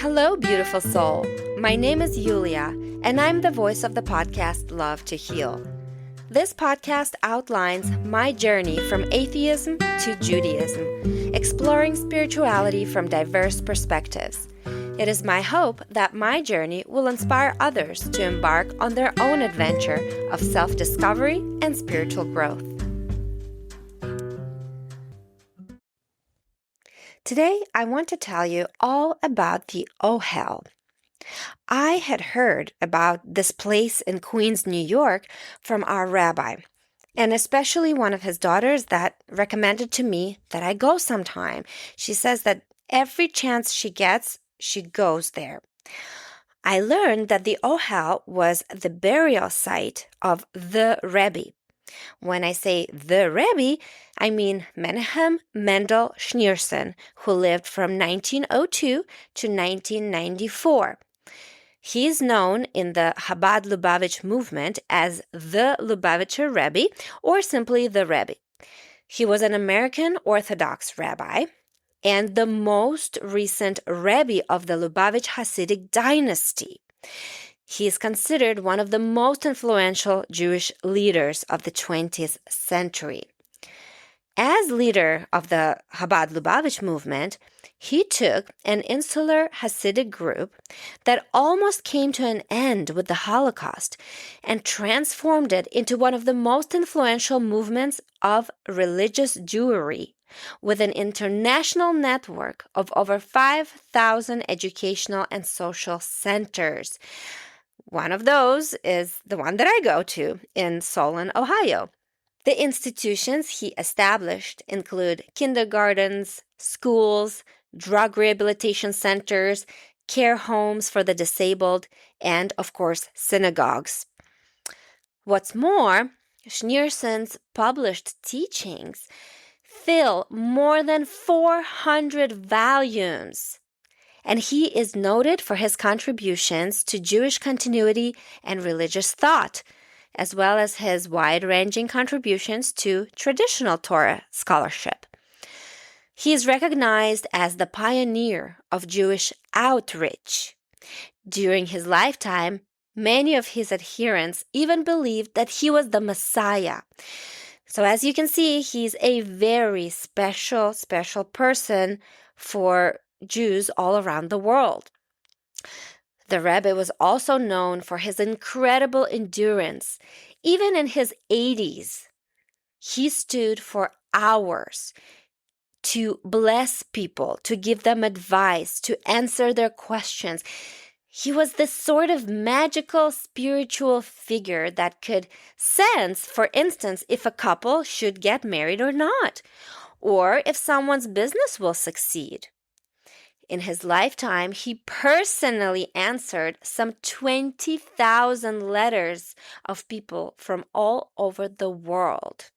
Hello, beautiful soul. My name is Yulia, and I'm the voice of the podcast Love to Heal. This podcast outlines my journey from atheism to Judaism, exploring spirituality from diverse perspectives. It is my hope that my journey will inspire others to embark on their own adventure of self-discovery and spiritual growth. Today, I want to tell you all about the Ohel. I had heard about this place in Queens, New York from our rabbi, and especially one of his daughters that recommended to me that I go sometime. She says that every chance she gets, she goes there. I learned that the Ohel was the burial site of the Rebbe. When I say the Rebbe, I mean Menachem Mendel Schneerson, who lived from 1902 to 1994. He is known in the Chabad Lubavitch movement as the Lubavitcher Rebbe, or simply the Rebbe. He was an American Orthodox rabbi and the most recent Rebbe of the Lubavitch Hasidic dynasty. He is considered one of the most influential Jewish leaders of the 20th century. As leader of the Chabad Lubavitch movement, he took an insular Hasidic group that almost came to an end with the Holocaust and transformed it into one of the most influential movements of religious Jewry, with an international network of over 5,000 educational and social centers. One of those is the one that I go to in Solon, Ohio. The institutions he established include kindergartens, schools, drug rehabilitation centers, care homes for the disabled, and, of course, synagogues. What's more, Schneerson's published teachings fill more than 400 volumes, and he is noted for his contributions to Jewish continuity and religious thought, as well as his wide-ranging contributions to traditional Torah scholarship. He is recognized as the pioneer of Jewish outreach. During his lifetime, many of his adherents even believed that he was the Messiah. So as you can see, he's a very special person for Jews all around the world. The Rebbe was also known for his incredible endurance. Even in his 80s, he stood for hours to bless people, to give them advice, to answer their questions. He was this sort of magical spiritual figure that could sense, for instance, if a couple should get married or not, or if someone's business will succeed. In his lifetime, he personally answered some 20,000 letters of people from all over the world.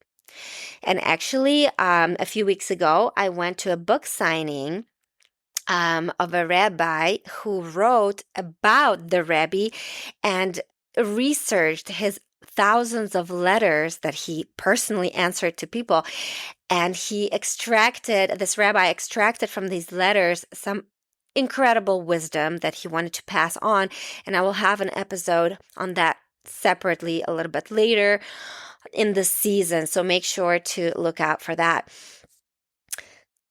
And actually, a few weeks ago, I went to a book signing of a rabbi who wrote about the Rebbe and researched his thousands of letters that he personally answered to people. And this rabbi extracted from these letters some incredible wisdom that he wanted to pass on. And I will have an episode on that separately a little bit later in the season. So make sure to look out for that.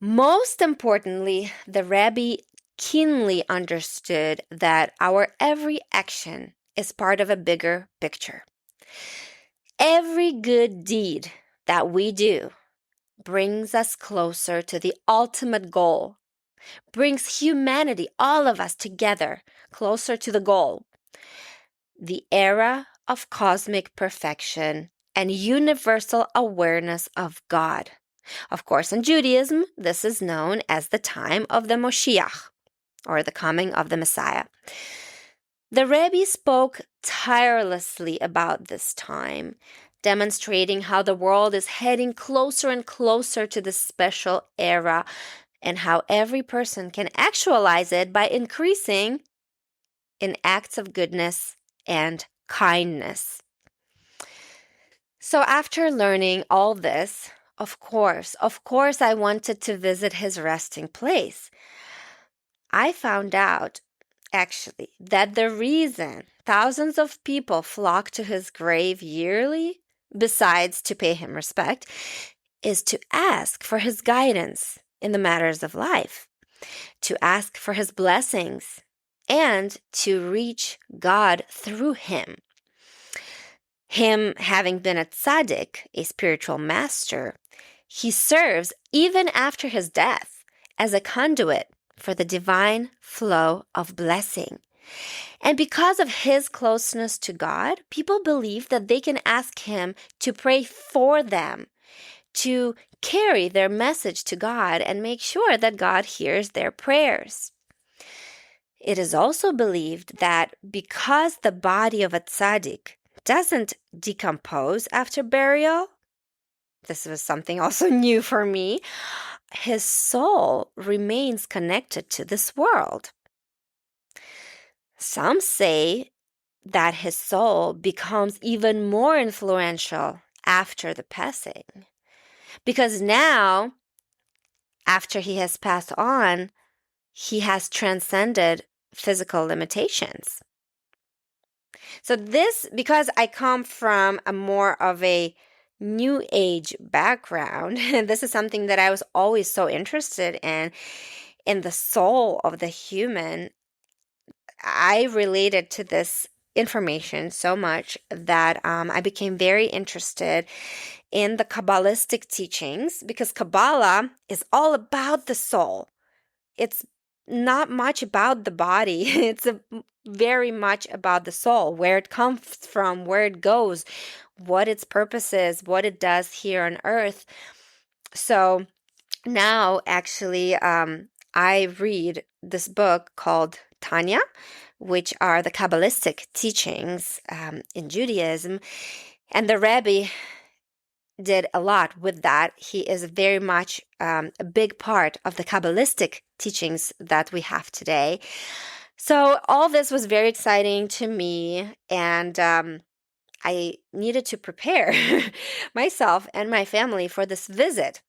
Most importantly, the Rebbe keenly understood that our every action is part of a bigger picture. Every good deed that we do brings us closer to the ultimate goal, brings humanity, all of us together, closer to the goal. The era of cosmic perfection and universal awareness of God. Of course, in Judaism, this is known as the time of the Moshiach, or the coming of the Messiah. The Rebbe spoke tirelessly about this time, demonstrating how the world is heading closer and closer to this special era, and how every person can actualize it by increasing in acts of goodness and kindness. So after learning all this, of course, I wanted to visit his resting place. I found out, actually, that the reason thousands of people flock to his grave yearly, besides to pay him respect, is to ask for his guidance in the matters of life, to ask for his blessings, and to reach God through him. Him having been a tzaddik, a spiritual master, he serves, even after his death, as a conduit for the divine flow of blessing. And because of his closeness to God, people believe that they can ask him to pray for them, to carry their message to God and make sure that God hears their prayers. It is also believed that because the body of a tzaddik doesn't decompose after burial, this was something also new for me, his soul remains connected to this world. Some say that his soul becomes even more influential after the passing, because now, after he has passed on, he has transcended physical limitations. So this, because I come from a more of a New Age background, this is something that I was always so interested in the soul of the human. I related to this information so much that I became very interested in the Kabbalistic teachings, because Kabbalah is all about the soul. It's not much about the body. It's very much about the soul, where it comes from, where it goes, what its purpose is, what it does here on earth. So now, actually, I read this book called Tanya, which are the Kabbalistic teachings in Judaism. And the Rebbe did a lot with that. He is very much a big part of the Kabbalistic teachings that we have today. So all this was very exciting to me, and I needed to prepare myself and my family for this visit.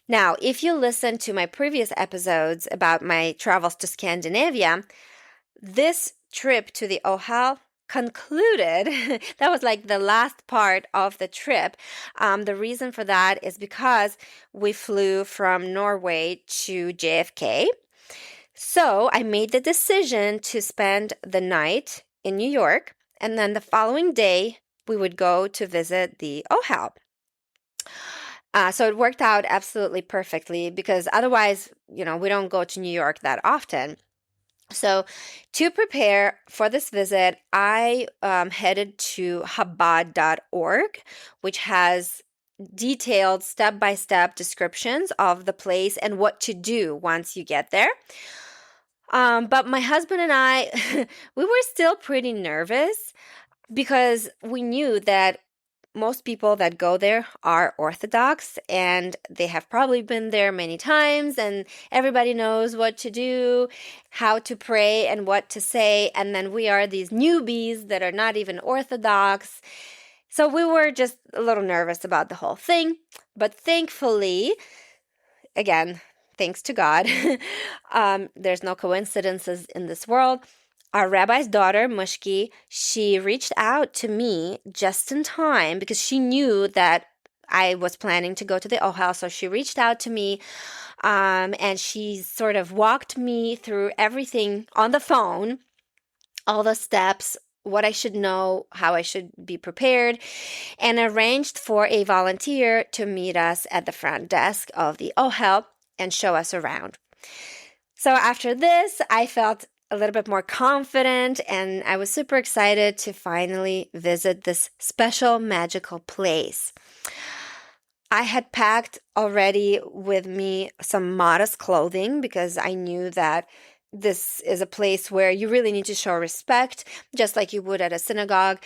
Now, if you listen to my previous episodes about my travels to Scandinavia, this trip to the Ohel concluded. That was like the last part of the trip. The reason for that is because we flew from Norway to JFK. So I made the decision to spend the night in New York, and then the following day we would go to visit the Ohel. So it worked out absolutely perfectly, because otherwise, we don't go to New York that often. So to prepare for this visit, I headed to Chabad.org, which has detailed step-by-step descriptions of the place and what to do once you get there. But my husband and I, we were still pretty nervous, because we knew that most people that go there are Orthodox, and they have probably been there many times, and everybody knows what to do, how to pray, and what to say. And then we are these newbies that are not even Orthodox. So we were just a little nervous about the whole thing. But thankfully, again, thanks to God, there's no coincidences in this world. Our rabbi's daughter, Mushki, she reached out to me just in time, because she knew that I was planning to go to the Ohel. So she reached out to me, and she sort of walked me through everything on the phone, all the steps, what I should know, how I should be prepared, and arranged for a volunteer to meet us at the front desk of the Ohel and show us around. So after this, I felt a little bit more confident, and I was super excited to finally visit this special magical place. I had packed already with me some modest clothing, because I knew that this is a place where you really need to show respect, just like you would at a synagogue.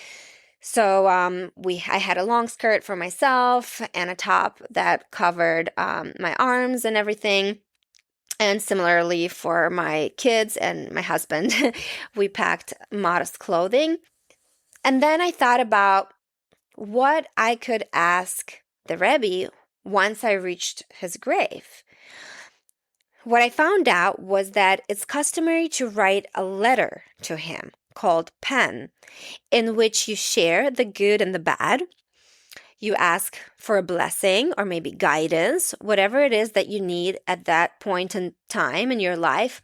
So I had a long skirt for myself and a top that covered my arms and everything. And similarly for my kids and my husband, we packed modest clothing. And then I thought about what I could ask the Rebbe once I reached his grave. What I found out was that it's customary to write a letter to him called pen, in which you share the good and the bad. You ask for a blessing or maybe guidance, whatever it is that you need at that point in time in your life.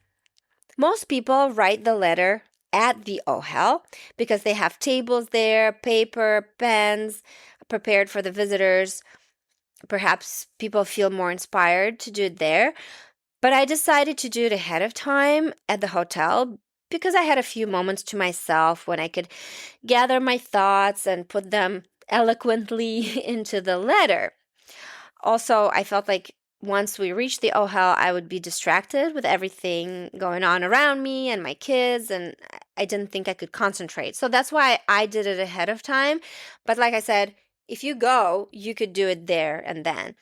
Most people write the letter at the Ohel because they have tables there, paper, pens prepared for the visitors. Perhaps people feel more inspired to do it there. But I decided to do it ahead of time at the hotel because I had a few moments to myself when I could gather my thoughts and put them eloquently into the letter. Also, I felt like once we reached the Ohel, I would be distracted with everything going on around me and my kids, and I didn't think I could concentrate. So that's why I did it ahead of time. But like I said, if you go, you could do it there and then.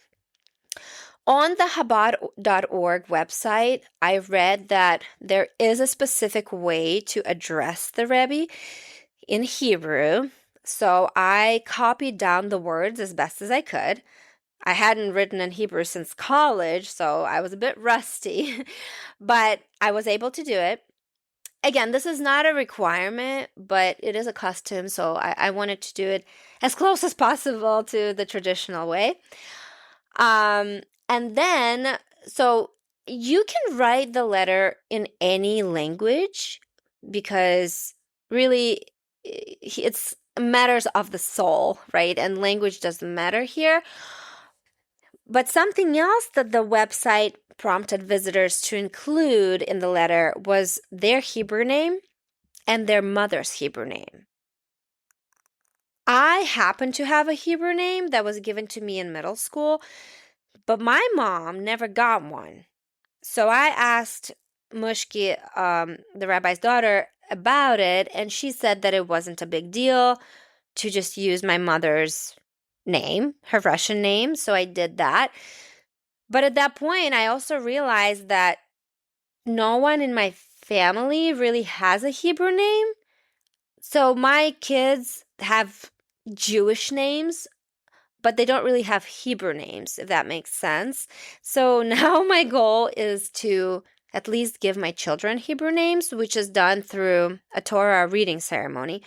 On the Chabad.org website, I read that there is a specific way to address the Rebbe in Hebrew. So I copied down the words as best as I could. I hadn't written in Hebrew since college, so I was a bit rusty, but I was able to do it. Again, this is not a requirement, but it is a custom, so I wanted to do it as close as possible to the traditional way. And then, so you can write the letter in any language because really it's matters of the soul, right? And language doesn't matter here. But something else that the website prompted visitors to include in the letter was their Hebrew name and their mother's Hebrew name. I happen to have a Hebrew name that was given to me in middle school, but my mom never got one. So I asked Mushki, the rabbi's daughter, about it, and she said that it wasn't a big deal to just use my mother's name, her Russian name. So I did that. But at that point, I also realized that no one in my family really has a Hebrew name. So my kids have Jewish names, but they don't really have Hebrew names, if that makes sense. So now my goal is to at least give my children Hebrew names, which is done through a Torah reading ceremony.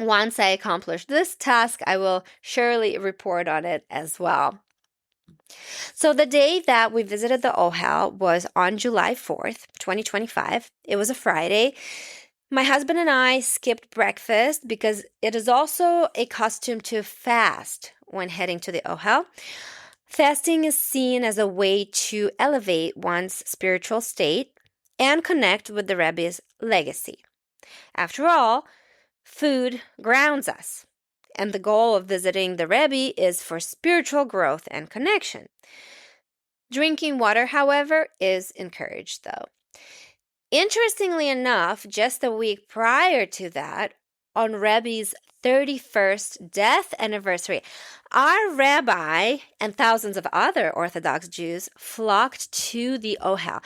Once I accomplish this task, I will surely report on it as well. So the day that we visited the Ohel was on July 4th, 2025. It was a Friday. My husband and I skipped breakfast because it is also a custom to fast when heading to the Ohel. Fasting is seen as a way to elevate one's spiritual state and connect with the Rebbe's legacy. After all, food grounds us, and the goal of visiting the Rebbe is for spiritual growth and connection. Drinking water, however, is encouraged, though. Interestingly enough, just a week prior to that, on Rebbe's 31st death anniversary, our rabbi and thousands of other Orthodox Jews flocked to the Ohel.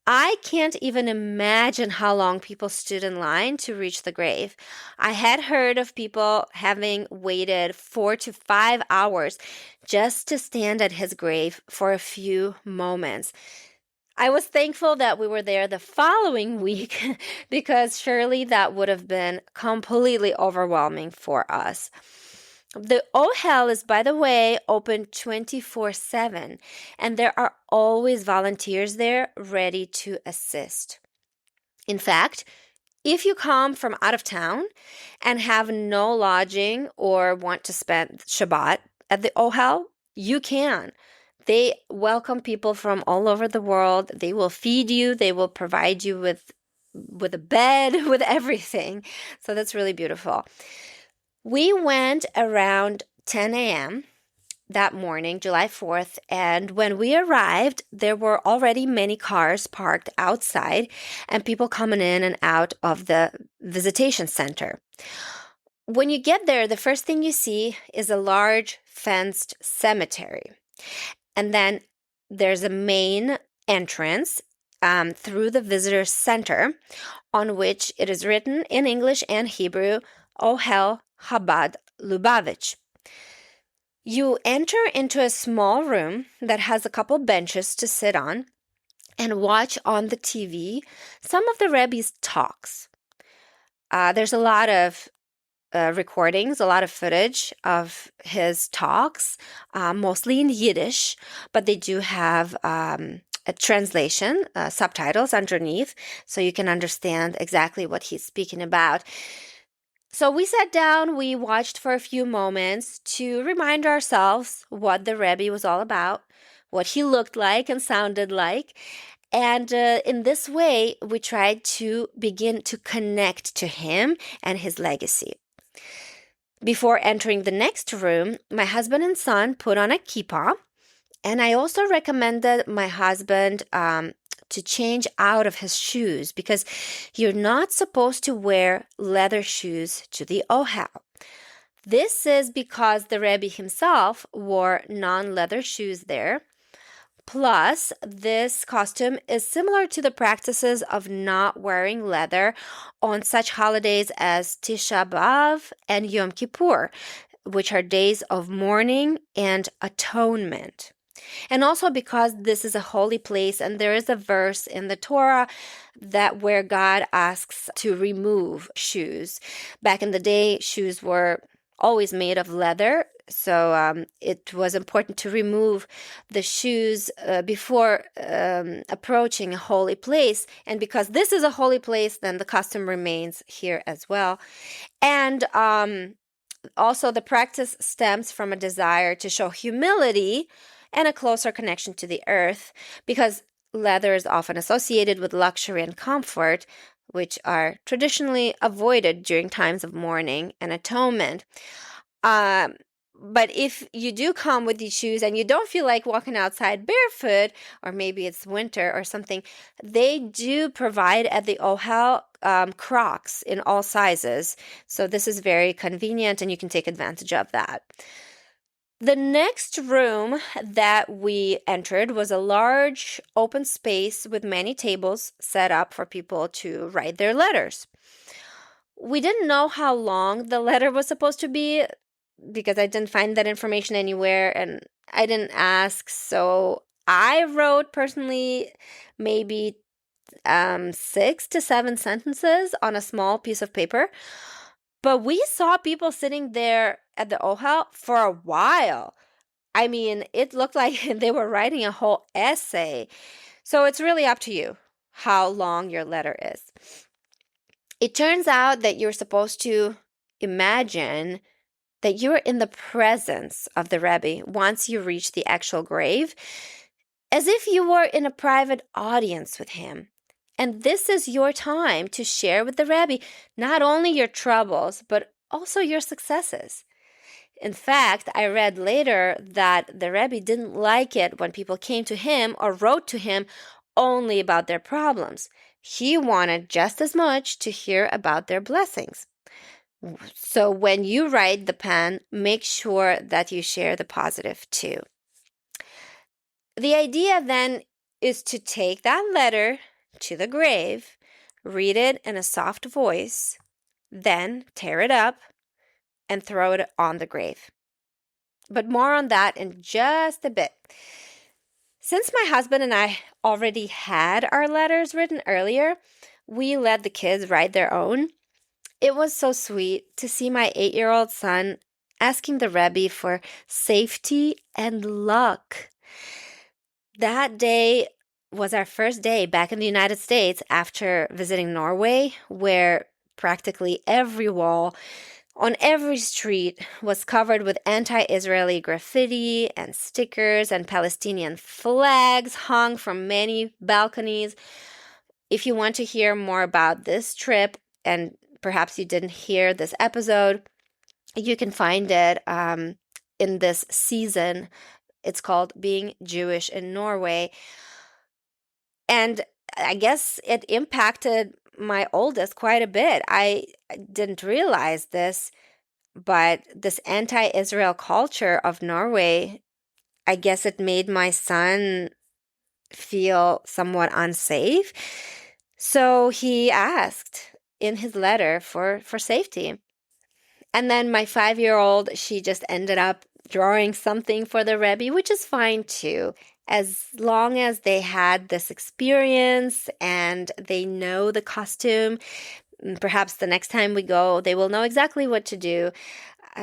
I can't even imagine how long people stood in line to reach the grave. I had heard of people having waited 4 to 5 hours just to stand at his grave for a few moments. I was thankful that we were there the following week because surely that would have been completely overwhelming for us. The Ohel is, by the way, open 24/7, and there are always volunteers there ready to assist. In fact, if you come from out of town and have no lodging or want to spend Shabbat at the Ohel, you can. They welcome people from all over the world. They will feed you. They will provide you with a bed, with everything. So that's really beautiful. We went around 10 a.m. that morning, July 4th, and when we arrived, there were already many cars parked outside and people coming in and out of the visitation center. When you get there, the first thing you see is a large fenced cemetery. And then there's a main entrance through the visitor center on which it is written in English and Hebrew, Ohel Chabad Lubavitch. You enter into a small room that has a couple benches to sit on, and watch on the TV some of the Rebbe's talks. There's a lot of recordings, a lot of footage of his talks, mostly in Yiddish, but they do have a translation, subtitles underneath, so you can understand exactly what he's speaking about. So we sat down, we watched for a few moments to remind ourselves what the Rebbe was all about, what he looked like and sounded like. And in this way, we tried to begin to connect to him and his legacy. Before entering the next room, my husband and son put on a kippah, and I also recommended my husband to change out of his shoes because you're not supposed to wear leather shoes to the Ohel. This is because the Rebbe himself wore non-leather shoes there. Plus, this costume is similar to the practices of not wearing leather on such holidays as Tisha B'Av and Yom Kippur, which are days of mourning and atonement. And also because this is a holy place and there is a verse in the Torah that where God asks to remove shoes. Back in the day, shoes were always made of leather, so it was important to remove the shoes before approaching a holy place. And because this is a holy place, then the custom remains here as well. And also the practice stems from a desire to show humility and a closer connection to the earth, because leather is often associated with luxury and comfort, which are traditionally avoided during times of mourning and atonement. But if you do come with these shoes and you don't feel like walking outside barefoot, or maybe it's winter or something, they do provide at the Ohel Crocs in all sizes. So this is very convenient and you can take advantage of that. The next room that we entered was a large open space with many tables set up for people to write their letters. We didn't know how long the letter was supposed to be because I didn't find that information anywhere and I didn't ask. So I wrote personally maybe 6 to 7 sentences on a small piece of paper. But we saw people sitting there at the Ohel for a while. I mean, it looked like they were writing a whole essay. So it's really up to you how long your letter is. It turns out that you're supposed to imagine that you're in the presence of the Rebbe once you reach the actual grave, as if you were in a private audience with him. And this is your time to share with the Rebbe not only your troubles, but also your successes. In fact, I read later that the Rebbe didn't like it when people came to him or wrote to him only about their problems. He wanted just as much to hear about their blessings. So when you write the pen, make sure that you share the positive too. The idea then is to take that letter to the grave, read it in a soft voice, then tear it up and throw it on the grave. But more on that in just a bit. Since my husband and I already had our letters written earlier, we let the kids write their own. It was so sweet to see my 8-year-old son asking the Rebbe for safety and luck. That day was our first day back in the United States after visiting Norway, where practically every wall on every street was covered with anti-Israeli graffiti and stickers, and Palestinian flags hung from many balconies. If you want to hear more about this trip, and perhaps you didn't hear this episode, you can find it in this season. It's called Being Jewish in Norway. And I guess it impacted my oldest quite a bit. I didn't realize this, but this anti-Israel culture of Norway, I guess it made my son feel somewhat unsafe. So he asked in his letter for safety. And then my 5-year-old, she just ended up drawing something for the Rebbe, which is fine too. As long as they had this experience and they know the costume, perhaps the next time we go, they will know exactly what to do.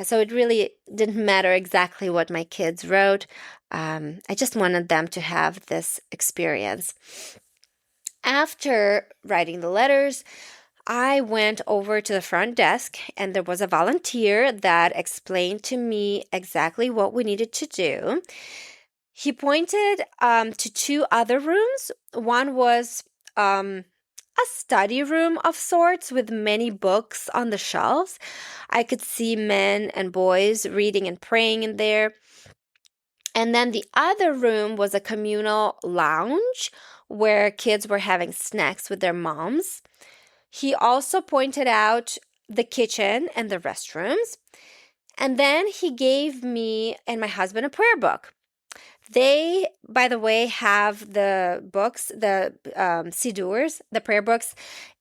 So it really didn't matter exactly what my kids wrote. I just wanted them to have this experience. After writing the letters, I went over to the front desk and there was a volunteer that explained to me exactly what we needed to do. He pointed to two other rooms. One was a study room of sorts with many books on the shelves. I could see men and boys reading and praying in there. And then the other room was a communal lounge where kids were having snacks with their moms. He also pointed out the kitchen and the restrooms. And then he gave me and my husband a prayer book. They, by the way, have the books, the sidurs, the prayer books,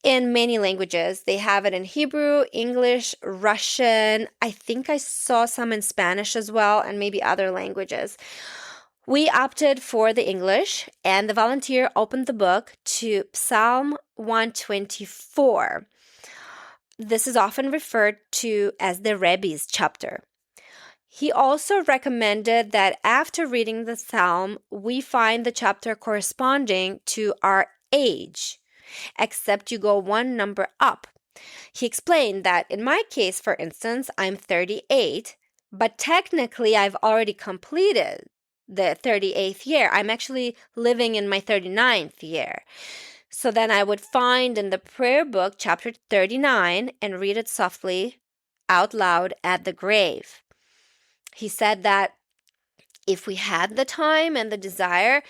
in many languages. They have it in Hebrew, English, Russian. I think I saw some in Spanish as well, and maybe other languages. We opted for the English, and the volunteer opened the book to Psalm 124. This is often referred to as the Rebbe's chapter. He also recommended that after reading the psalm, we find the chapter corresponding to our age, except you go one number up. He explained that in my case, for instance, I'm 38, but technically I've already completed the 38th year. I'm actually living in my 39th year. So then I would find in the prayer book, chapter 39, and read it softly out loud at the grave. He said that if we had the time and the desire,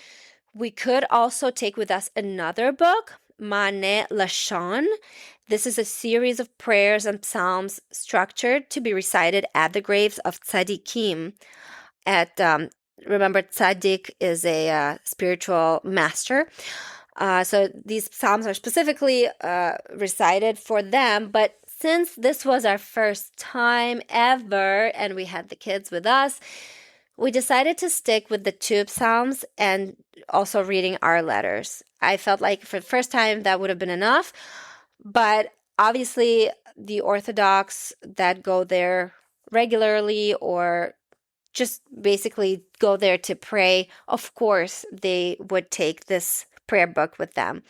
we could also take with us another book, Mane Lashon. This is a series of prayers and psalms structured to be recited at the graves of tzaddikim. Remember, tzaddik is a spiritual master. So these psalms are specifically recited for them, but since this was our first time ever and we had the kids with us, we decided to stick with the two psalms and also reading our letters. I felt like for the first time that would have been enough, but obviously the Orthodox that go there regularly or just basically go there to pray, of course, they would take this prayer book with them.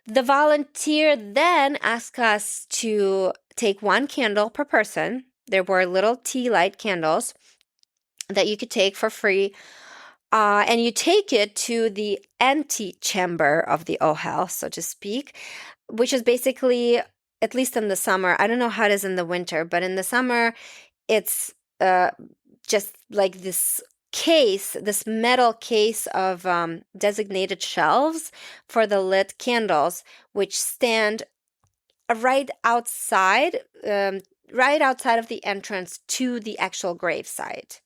The volunteer then asked us to take one candle per person. There were little tea light candles that you could take for free. And you take it to the antechamber of the Ohel, so to speak, which is basically, at least in the summer, I don't know how it is in the winter, but in the summer, it's just like this case, this metal case of designated shelves for the lit candles, which stand right outside of the entrance to the actual gravesite.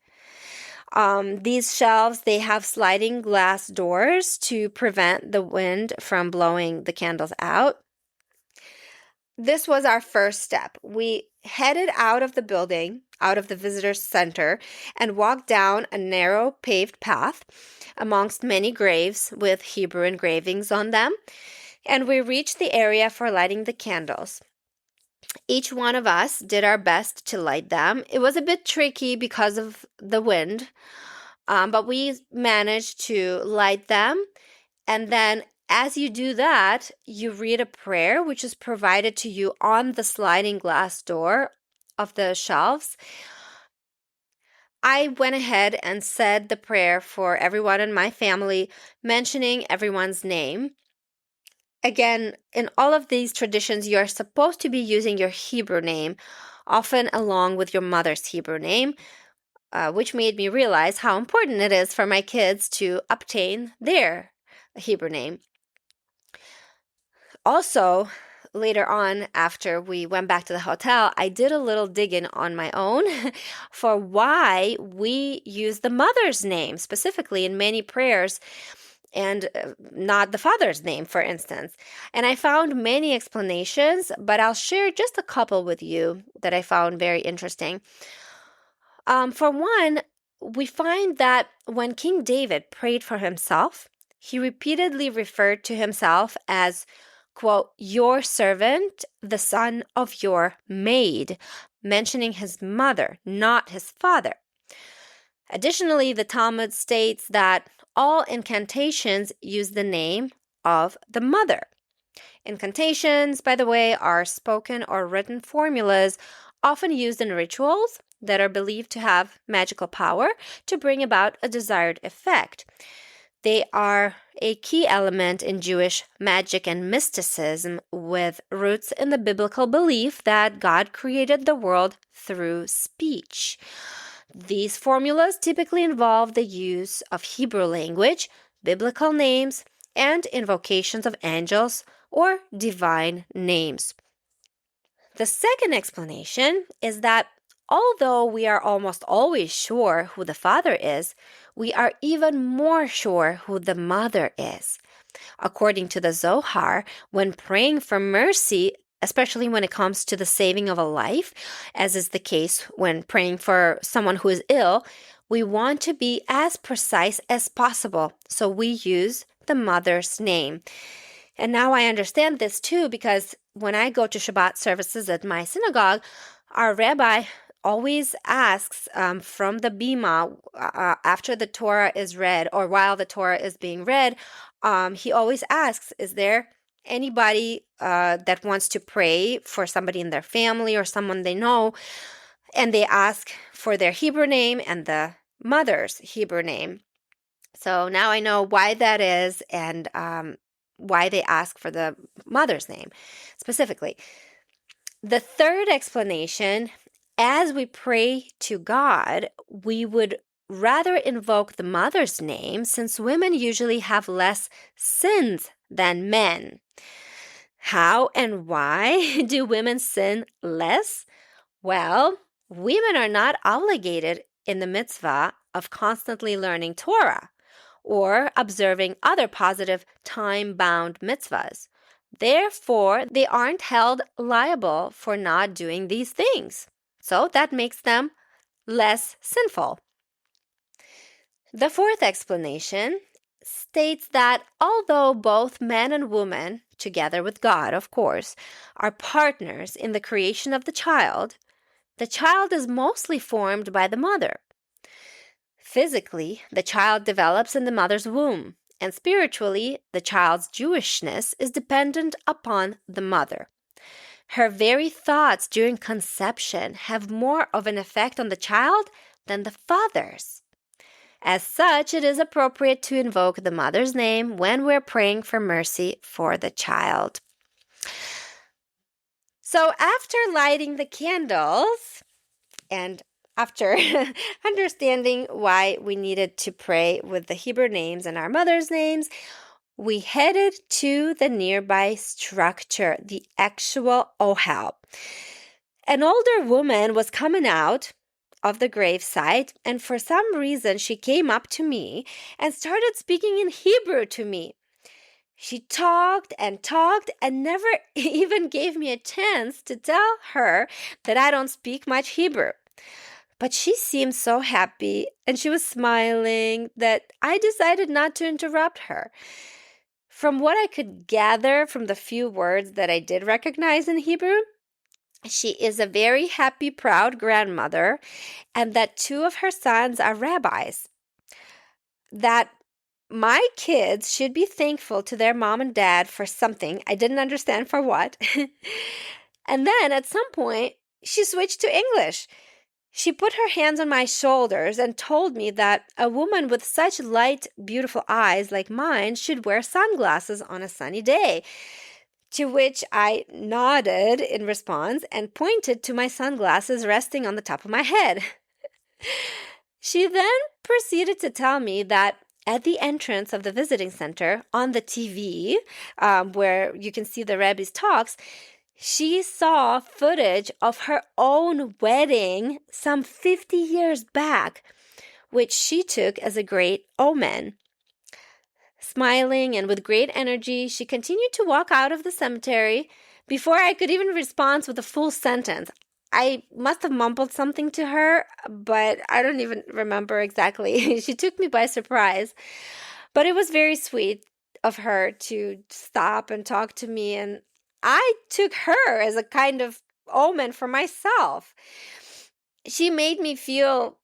These shelves, they have sliding glass doors to prevent the wind from blowing the candles out. This was our first step. We headed out of the building, out of the visitor center, and walked down a narrow paved path amongst many graves with Hebrew engravings on them. And we reached the area for lighting the candles. Each one of us did our best to light them. It was a bit tricky because of the wind, but we managed to light them. And then as you do that, you read a prayer which is provided to you on the sliding glass door of the shelves. I went ahead and said the prayer for everyone in my family, mentioning everyone's name. Again, in all of these traditions, you're supposed to be using your Hebrew name, often along with your mother's Hebrew name, which made me realize how important it is for my kids to obtain their Hebrew name. Also, later on, after we went back to the hotel, I did a little digging on my own for why we use the mother's name specifically in many prayers and not the father's name, for instance. And I found many explanations, but I'll share just a couple with you that I found very interesting. For one, we find that when King David prayed for himself, he repeatedly referred to himself as, quote, your servant, the son of your maid, mentioning his mother, not his father. Additionally, the Talmud states that all incantations use the name of the mother. Incantations, by the way, are spoken or written formulas often used in rituals that are believed to have magical power to bring about a desired effect. They are a key element in Jewish magic and mysticism, with roots in the biblical belief that God created the world through speech. These formulas typically involve the use of Hebrew language, biblical names, and invocations of angels or divine names. The second explanation is that although we are almost always sure who the father is, we are even more sure who the mother is. According to the Zohar, when praying for mercy, especially when it comes to the saving of a life, as is the case when praying for someone who is ill, we want to be as precise as possible. So we use the mother's name. And now I understand this too, because when I go to Shabbat services at my synagogue, our rabbi always asks from the bima after the Torah is read or while the Torah is being read, he always asks, is there anybody that wants to pray for somebody in their family or someone they know? And they ask for their Hebrew name and the mother's Hebrew name. So now I know why that is and why they ask for the mother's name specifically. The third explanation, as we pray to God, we would rather invoke the mother's name since women usually have less sins than men. How and why do women sin less? Well, women are not obligated in the mitzvah of constantly learning Torah or observing other positive time-bound mitzvahs. Therefore, they aren't held liable for not doing these things. So that makes them less sinful. The fourth explanation states that although both man and woman, together with God, of course, are partners in the creation of the child is mostly formed by the mother. Physically, the child develops in the mother's womb, and spiritually, the child's Jewishness is dependent upon the mother. Her very thoughts during conception have more of an effect on the child than the father's. As such, it is appropriate to invoke the mother's name when we're praying for mercy for the child. So after lighting the candles and after understanding why we needed to pray with the Hebrew names and our mother's names, we headed to the nearby structure, the actual Ohel. An older woman was coming out of the gravesite, and for some reason she came up to me and started speaking in Hebrew to me. She talked and never even gave me a chance to tell her that I don't speak much Hebrew. But she seemed so happy and she was smiling that I decided not to interrupt her. From what I could gather from the few words that I did recognize in Hebrew, she is a very happy, proud grandmother, and that two of her sons are rabbis. That my kids should be thankful to their mom and dad for something. I didn't understand for what. And then at some point, she switched to English. She put her hands on my shoulders and told me that a woman with such light, beautiful eyes like mine should wear sunglasses on a sunny day. To which I nodded in response and pointed to my sunglasses resting on the top of my head. She then proceeded to tell me that at the entrance of the visiting center on the TV, where you can see the Rebbe's talks, she saw footage of her own wedding some 50 years back, which she took as a great omen. Smiling and with great energy, she continued to walk out of the cemetery before I could even respond with a full sentence. I must have mumbled something to her, but I don't even remember exactly. She took me by surprise. But it was very sweet of her to stop and talk to me, and I took her as a kind of omen for myself. She made me feel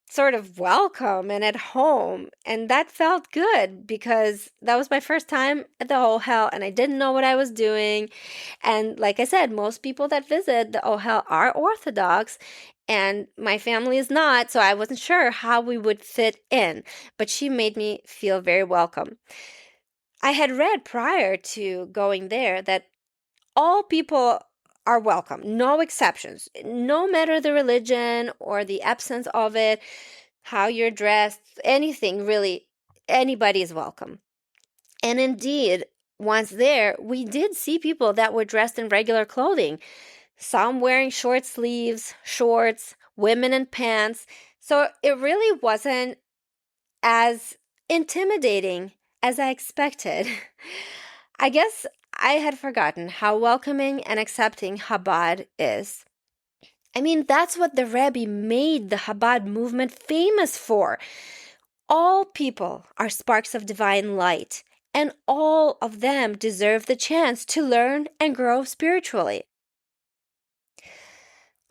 sort of welcome and at home, and that felt good because that was my first time at the Ohel, and I didn't know what I was doing. And like I said, most people that visit the Ohel are Orthodox, and my family is not, so I wasn't sure how we would fit in, but she made me feel very welcome. I had read prior to going there that all people are welcome, no exceptions, no matter the religion or the absence of it, how you're dressed, anything really, anybody is welcome. And indeed, once there, we did see people that were dressed in regular clothing, some wearing short sleeves, shorts, women in pants. So it really wasn't as intimidating as I expected. I guess I had forgotten how welcoming and accepting Chabad is. I mean, that's what the Rebbe made the Chabad movement famous for. All people are sparks of divine light, and all of them deserve the chance to learn and grow spiritually.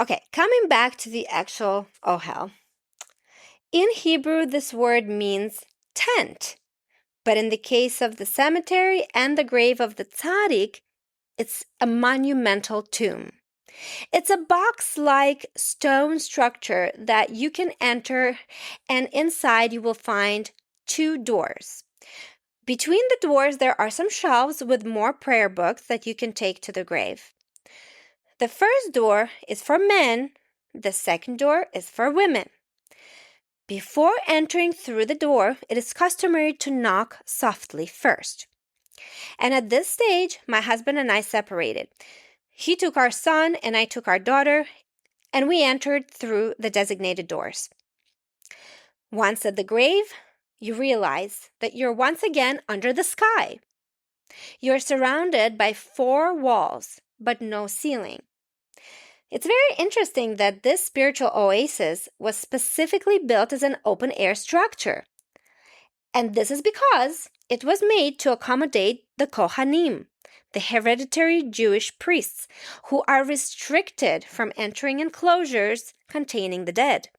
Okay, coming back to the actual Ohel. In Hebrew, this word means tent. But in the case of the cemetery and the grave of the tzaddik, it's a monumental tomb. It's a box-like stone structure that you can enter, and inside you will find 2 doors. Between the doors, there are some shelves with more prayer books that you can take to the grave. The first door is for men. The second door is for women. Before entering through the door, it is customary to knock softly first. And at this stage, my husband and I separated. He took our son and I took our daughter, and we entered through the designated doors. Once at the grave, you realize that you're once again under the sky. You're surrounded by 4 walls, but no ceiling. It's very interesting that this spiritual oasis was specifically built as an open-air structure. And this is because it was made to accommodate the Kohanim, the hereditary Jewish priests, who are restricted from entering enclosures containing the dead.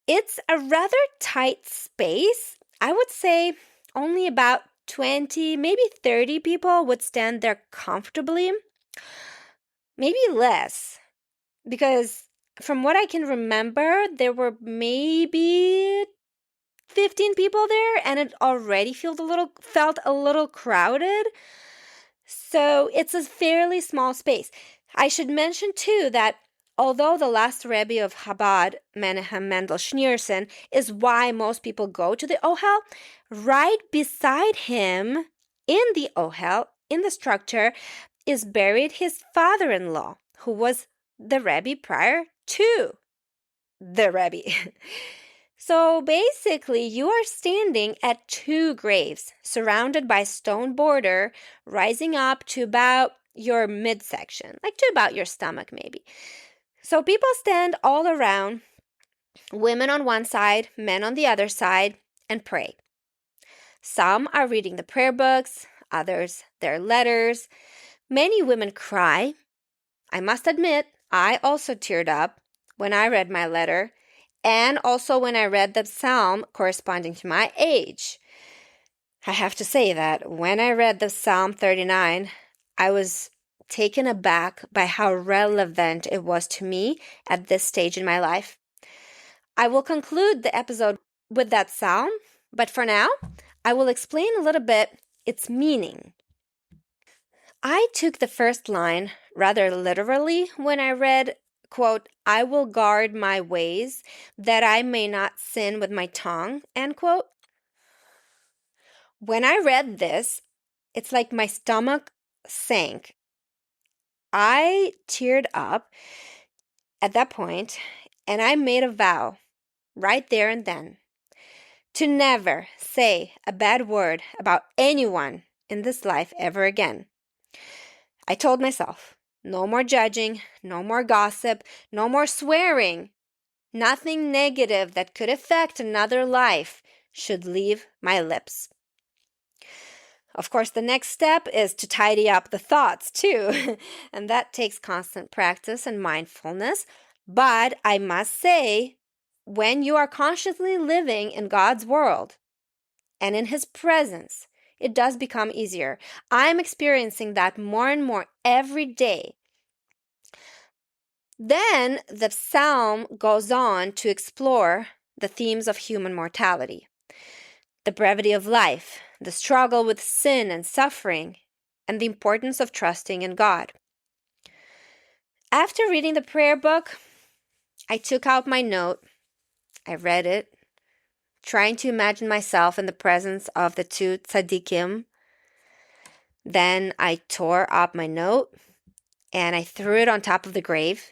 It's a rather tight space. I would say only about 20, maybe 30 people would stand there comfortably. Maybe less, because from what I can remember, there were maybe 15 people there, and it already felt a little crowded. So it's a fairly small space. I should mention too that although the last Rebbe of Chabad, Menachem Mendel Schneerson, is why most people go to the Ohel, right beside him in the Ohel, in the structure, is buried his father-in-law, who was the Rebbe prior to the Rebbe. So basically, you are standing at 2 graves, surrounded by stone border, rising up to about your midsection, like to about your stomach maybe. So people stand all around, women on one side, men on the other side, and pray. Some are reading the prayer books, others their letters. Many women cry. I must admit, I also teared up when I read my letter, and also when I read the psalm corresponding to my age. I have to say that when I read the Psalm 39, I was taken aback by how relevant it was to me at this stage in my life. I will conclude the episode with that psalm, but for now, I will explain a little bit its meaning. I took the first line rather literally when I read, quote, "I will guard my ways that I may not sin with my tongue," end quote. When I read this, it's like my stomach sank. I teared up at that point, and I made a vow right there and then to never say a bad word about anyone in this life ever again. I told myself, No more judging, no more gossip, no more swearing. Nothing negative that could affect another life should leave my lips. Of course, the next step is to tidy up the thoughts too, and that takes constant practice and mindfulness. But I must say, when you are consciously living in God's world and in His presence, it does become easier. I'm experiencing that more and more every day. Then the psalm goes on to explore the themes of human mortality, the brevity of life, the struggle with sin and suffering, and the importance of trusting in God. After reading the prayer book, I took out my note, I read it, trying to imagine myself in the presence of the two tzaddikim. Then I tore up my note and I threw it on top of the grave,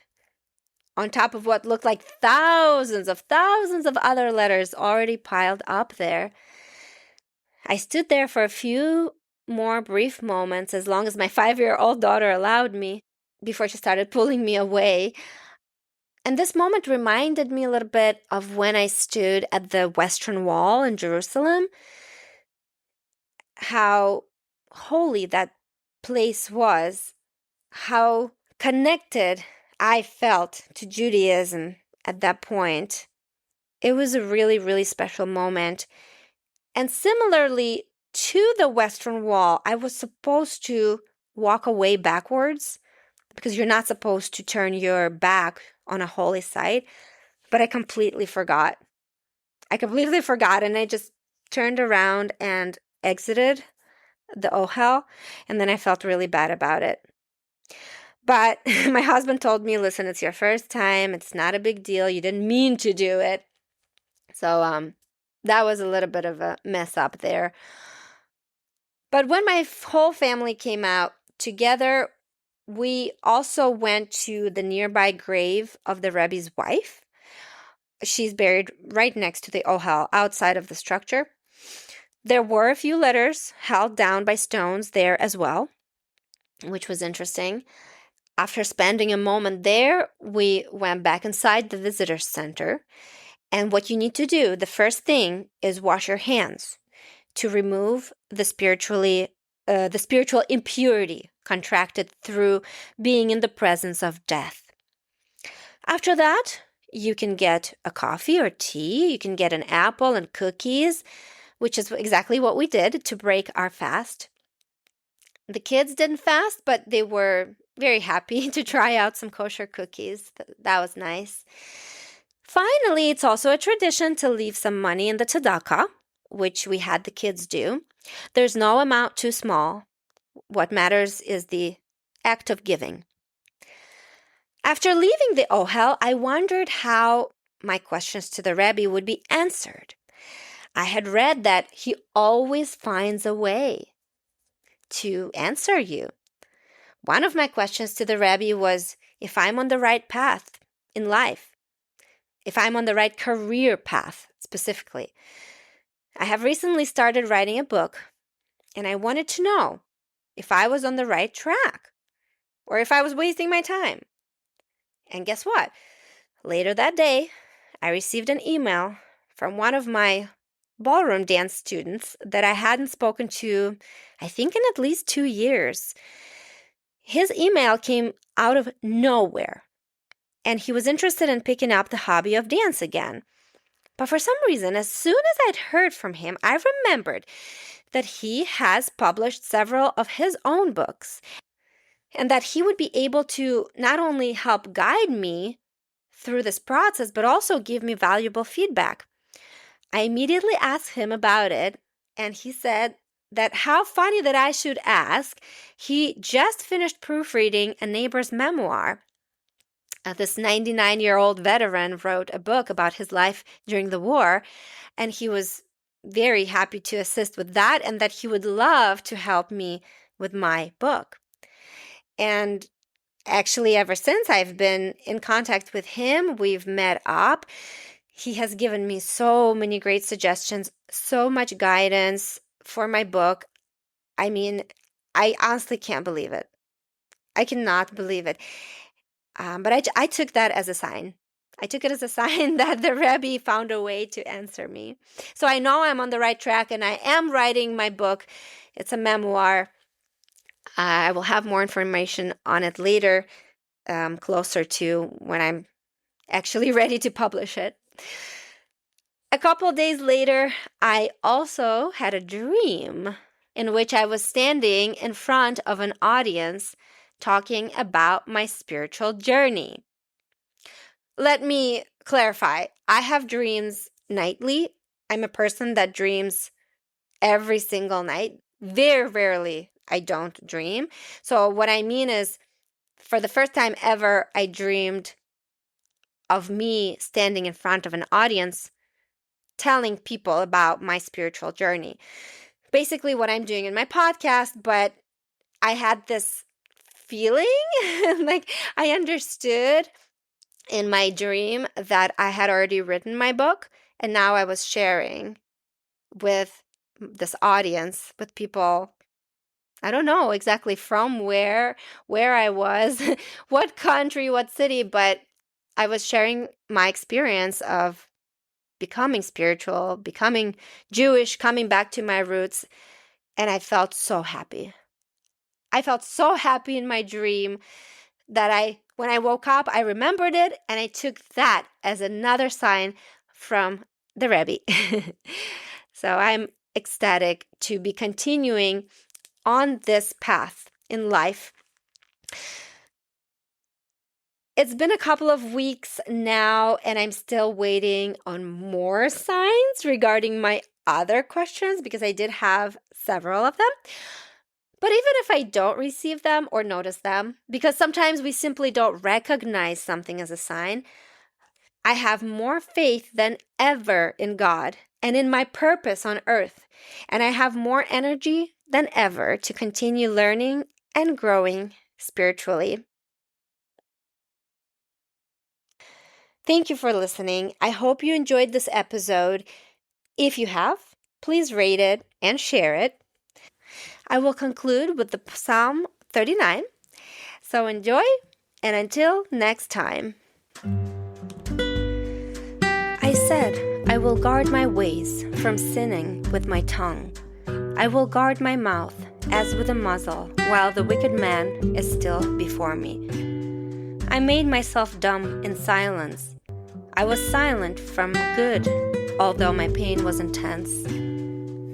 on top of what looked like thousands of other letters already piled up there. I stood there for a few more brief moments, as long as my 5-year-old daughter allowed me, before she started pulling me away. And this moment reminded me a little bit of when I stood at the Western Wall in Jerusalem, how holy that place was, how connected I felt to Judaism at that point. It was a really, really special moment. And similarly to the Western Wall, I was supposed to walk away backwards because you're not supposed to turn your back on a holy site. But I completely forgot. And I just turned around and exited the Ohel, and then I felt really bad about it. But my husband told me, listen, it's your first time. It's not a big deal. You didn't mean to do it. So that was a little bit of a mess up there. But when my whole family came out together, we also went to the nearby grave of the Rebbe's wife. She's buried right next to the Ohel, outside of the structure. There were a few letters held down by stones there as well, which was interesting. After spending a moment there, we went back inside the visitor center. And what you need to do, the first thing, is wash your hands to remove the spiritual impurity contracted through being in the presence of death. After that, you can get a coffee or tea. You can get an apple and cookies, which is exactly what we did to break our fast. The kids didn't fast, but they were very happy to try out some kosher cookies. That was nice. Finally, it's also a tradition to leave some money in the tzedakah, which we had the kids do. There's no amount too small. What matters is the act of giving. After leaving the Ohel, I wondered how my questions to the Rebbe would be answered. I had read that he always finds a way to answer you. One of my questions to the Rebbe was if I'm on the right path in life, if I'm on the right career path specifically. I have recently started writing a book, and I wanted to know if I was on the right track or if I was wasting my time. And guess what? Later that day, I received an email from one of my ballroom dance students that I hadn't spoken to, I think, in at least 2 years. His email came out of nowhere, and he was interested in picking up the hobby of dance again. But for some reason, as soon as I'd heard from him, I remembered that he has published several of his own books, and that he would be able to not only help guide me through this process, but also give me valuable feedback. I immediately asked him about it, and he said that how funny that I should ask. He just finished proofreading a neighbor's memoir. This 99-year-old veteran wrote a book about his life during the war, and he was very happy to assist with that, and that he would love to help me with my book. And actually, ever since I've been in contact with him, we've met up. He has given me so many great suggestions, so much guidance for my book. I mean, I honestly can't believe it. I cannot believe it. But I took that as a sign. I took it as a sign that the Rebbe found a way to answer me. So I know I'm on the right track, and I am writing my book. It's a memoir. I will have more information on it later, closer to when I'm actually ready to publish it. A couple days later, I also had a dream in which I was standing in front of an audience talking about my spiritual journey. Let me clarify. I have dreams nightly. I'm a person that dreams every single night. Very rarely I don't dream. So what I mean is, for the first time ever, I dreamed of me standing in front of an audience telling people about my spiritual journey. Basically what I'm doing in my podcast, but I had this feeling like I understood in my dream that I had already written my book, and now I was sharing with this audience, with people, I don't know exactly from where I was, what country, what city, but I was sharing my experience of becoming spiritual, becoming Jewish, coming back to my roots, and I felt so happy. I felt so happy in my dream that when I woke up, I remembered it, and I took that as another sign from the Rebbe. So I'm ecstatic to be continuing on this path in life. It's been a couple of weeks now, and I'm still waiting on more signs regarding my other questions, because I did have several of them. But even if I don't receive them or notice them, because sometimes we simply don't recognize something as a sign, I have more faith than ever in God and in my purpose on earth, and I have more energy than ever to continue learning and growing spiritually. Thank you for listening. I hope you enjoyed this episode. If you have, please rate it and share it. I will conclude with the Psalm 39. So enjoy, and until next time. I said, I will guard my ways from sinning with my tongue. I will guard my mouth as with a muzzle, while the wicked man is still before me. I made myself dumb in silence. I was silent from good, although my pain was intense.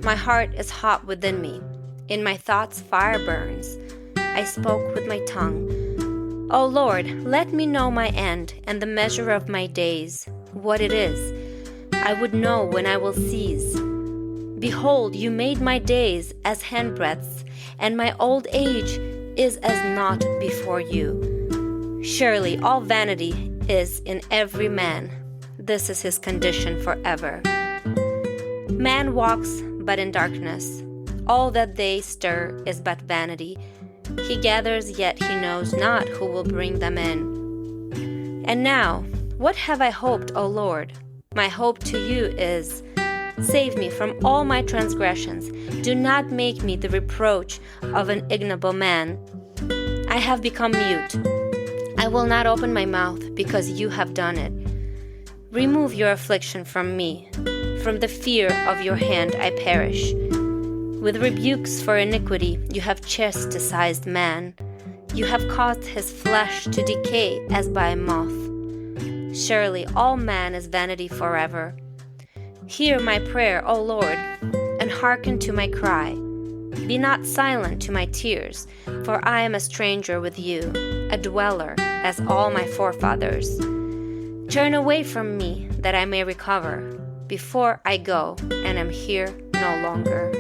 My heart is hot within me. In my thoughts fire burns. I spoke with my tongue. O Lord, let me know my end and the measure of my days, what it is. I would know when I will cease. Behold, you made my days as handbreadths, and my old age is as naught before you. Surely all vanity is in every man. This is his condition forever. Man walks but in darkness. All that they stir is but vanity. He gathers, yet he knows not who will bring them in. And now, what have I hoped, O Lord? My hope to you is, save me from all my transgressions. Do not make me the reproach of an ignoble man. I have become mute. I will not open my mouth, because you have done it. Remove your affliction from me. From the fear of your hand I perish. With rebukes for iniquity you have chastised man. You have caused his flesh to decay as by a moth. Surely all man is vanity forever. Hear my prayer, O Lord, and hearken to my cry. Be not silent to my tears, for I am a stranger with you, a dweller as all my forefathers. Turn away from me, that I may recover, before I go and am here no longer.